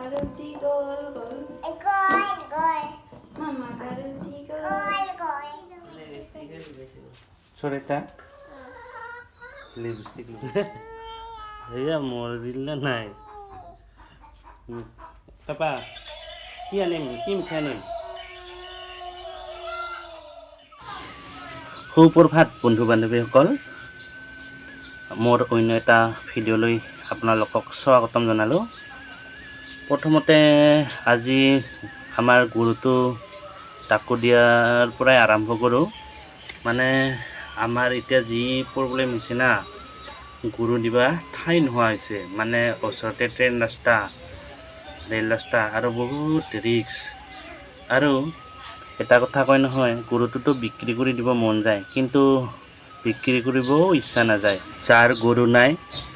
Karuti gol gol. Gol gol. Mama Karuti gol gol. Soreta. Lipstick. Iya mau rilla nai. Papa. Ki anem? Ki mkhanem? সুপ্ৰভাত বন্ধু বান্ধৱীসকল, মোৰ অন্য এটা ভিডিঅ'লৈ আপোনালোকক স্বাগতম জনালোঁ। প্ৰথমতে আজি আমাৰ গুৰুটো টাকু দিয়াৰ পৰাই আৰম্ভ কৰোঁ। মানে আমাৰ এতিয়া যি প্ৰব্লেম হৈছে না, গুৰু দিবা ঠাই নোহোৱা হৈছে। মানে ওচৰতে ট্ৰেইন ৰাস্তা, ৰেল ৰাস্তা আৰু বহুত ৰিক্স। আৰু এটা কথা কয় নহয়, গৰুটোতো বিক্ৰী কৰি দিব মন যায়, কিন্তু বিক্ৰী কৰিবও ইচ্ছা নাযায়। যাৰ গৰু নাই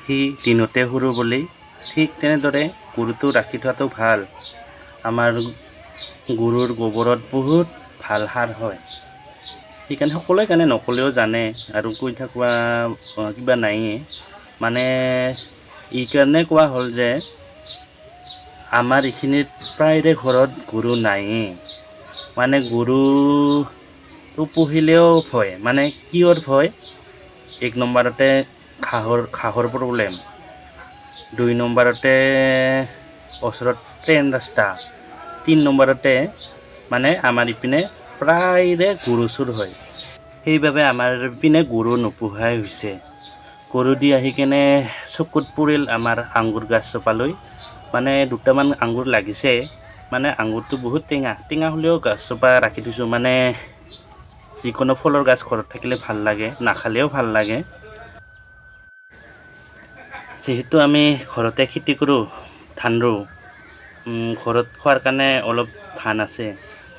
সি দিনতে সৰু বুলি, ঠিক তেনেদৰে গৰুটো ৰাখি থোৱাটো ভাল। আমাৰ গৰুৰ গোবৰত বহুত ভাল সাৰ হয়, সেইকাৰণে সকলোৱে কাৰণে নকলেও জানে আৰু কৈ থকা কিবা নাইয়ে। মানে এই কাৰণে কোৱা হ'ল যে আমাৰ এইখিনিত প্ৰায়ৰে ঘৰত গৰু নাইয়ে। মানে গৰুটো পুহিলেও ভয়। মানে কিয়ৰ ভয়? এক নম্বৰতে ঘাঁহৰ প্ৰব্লেম, 2 নম্বৰতে ওচৰত ট্ৰেইন ৰাস্তা, 3 নম্বৰতে মানে আমাৰ ইপিনে প্ৰায়ৰে গৰু চুৰ হয়। সেইবাবে আমাৰ ইপিনে গৰু নোপোহাই হৈছে। গৰু দি আহি কেনে চকুত পৰিল আমাৰ আঙুৰ গাছ জোপালৈ। মানে 2টামান আঙুৰ লাগিছে। মানে আঙুৰটো বহুত টেঙা হ'লেও গাছজোপা ৰাখি থৈছোঁ। মানে যিকোনো ফলৰ গাছ ঘৰত থাকিলে ভাল লাগে, নাখালেও ভাল লাগে। যিহেতু আমি ঘৰতে খেতি কৰোঁ, ধান ৰোওঁ, ঘৰত খোৱাৰ কাৰণে অলপ ধান আছে।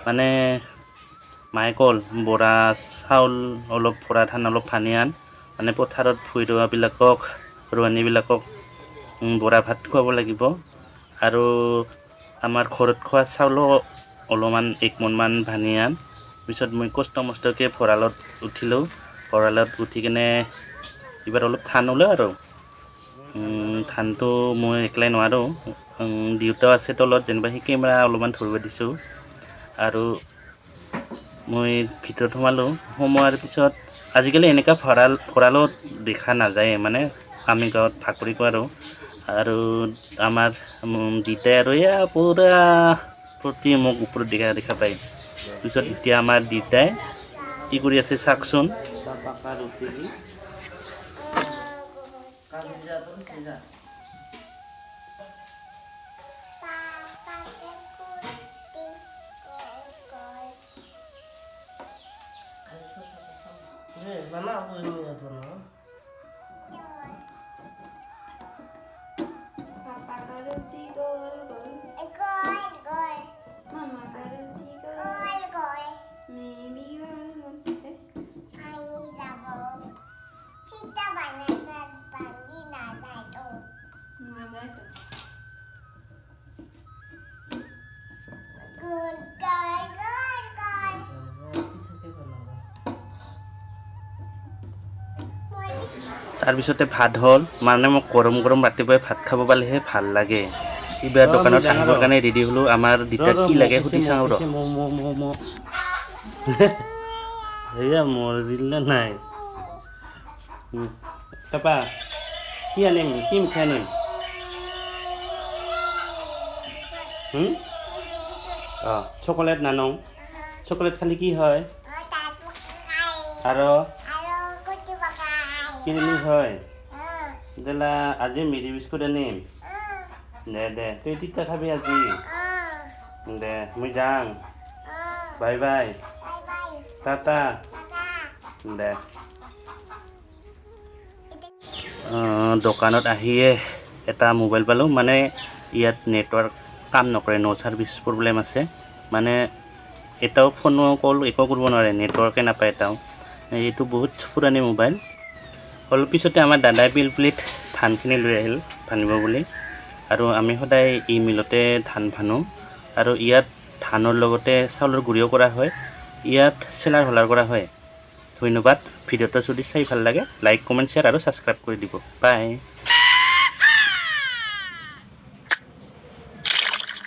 মানে মায়ে ক'ল বৰা চাউল অলপ, বৰা ধান অলপ ভানি আন। মানে পথাৰত ভুই ৰোৱাবিলাকক, ৰোৱনীবিলাকক বৰা ভাত খুৱাব লাগিব। আৰু আমাৰ ঘৰত খোৱা চাউলো অলপমান 1 মোনমান ভানি আন। পিছত মই কষ্ট মষ্টকৈ ভঁৰালত উঠিলোঁ। ভঁৰালত উঠি কেনে এইবাৰ অলপ ধান ওলায় আৰু ধানটো মই একলাই নোৱাৰোঁ, দেউতাও আছে তলত, যেনিবা সেই কেমেৰা অলপমান ধৰিব দিছোঁ। আৰু মই ভিতৰত সোমোৱাৰ পিছত আজিকালি এনেকুৱা ভঁৰালত দেখা নাযায়। মানে আমি গাঁৱত ভাকৰি কৰোঁ আৰু আমাৰ দেউতাই আৰু এয়া পূৰা প্ৰতি মোক ওপৰত দেখা পায়। পিছত এতিয়া আমাৰ দেউতাই কি কৰি আছে চাওকচোন। Papa Karuti gol gol. Gol gol. Mama Karuti gol gol. Maybe gol gol. Ani jabo. Kita banana pagi na to. Mazai to. Gol gol gol gol. তাৰপিছতে ভাত হ'ল। মানে মোক গৰম ৰাতিপুৱাই ভাত খাব পালেহে ভাল লাগে। এইবাৰ দোকানত আহিবৰ কাৰণে ৰেডি হ'লোঁ। আমাৰ দেউতাক কি লাগে সুধি চাওঁ ৰ। এয়া মোৰ দিলে নাই। পাপা কি আনিম? কি মিঠাই আনিম? চকলেট নানো। চকলেট খালি কি হয়? আৰু কি হয়? তেলা আজি মিৰি বিস্কুট আনিম। দে তুই তিতা খাবি আজি। দে মই যাওঁ। Bye bye. টাটা। দে দোকানত আহিয়ে এটা মোবাইল পালোঁ। মানে ইয়াত নেটৱৰ্ক কাম নকৰে, ন' ছাৰ্ভিচ প্ৰব্লেম আছে। মানে এটাও ফোন কল একো কৰিব নোৱাৰে, নেটৱৰ্কে নাপায় এটাও। এইটো বহুত পুৰণি মোবাইল। অলপ পিছতে আমাৰ দাদাই পিলপিলিত ধানখিনি লৈ আহিল ভানিব বুলি। আৰু আমি সদায় এই মিলতে ধান ভানো। আৰু ইয়াত ধানৰ লগতে চাউলৰ গুড়িও কৰা হয়। ইয়াত চেলাৰ হোলাৰ কৰা হয়। ধন্যবাদ। ভিডিঅ'টো যদি চাই ভাল লাগে লাইক, কমেণ্ট, শ্বেয়াৰ আৰু ছাবস্ক্ৰাইব কৰি দিব। বাই।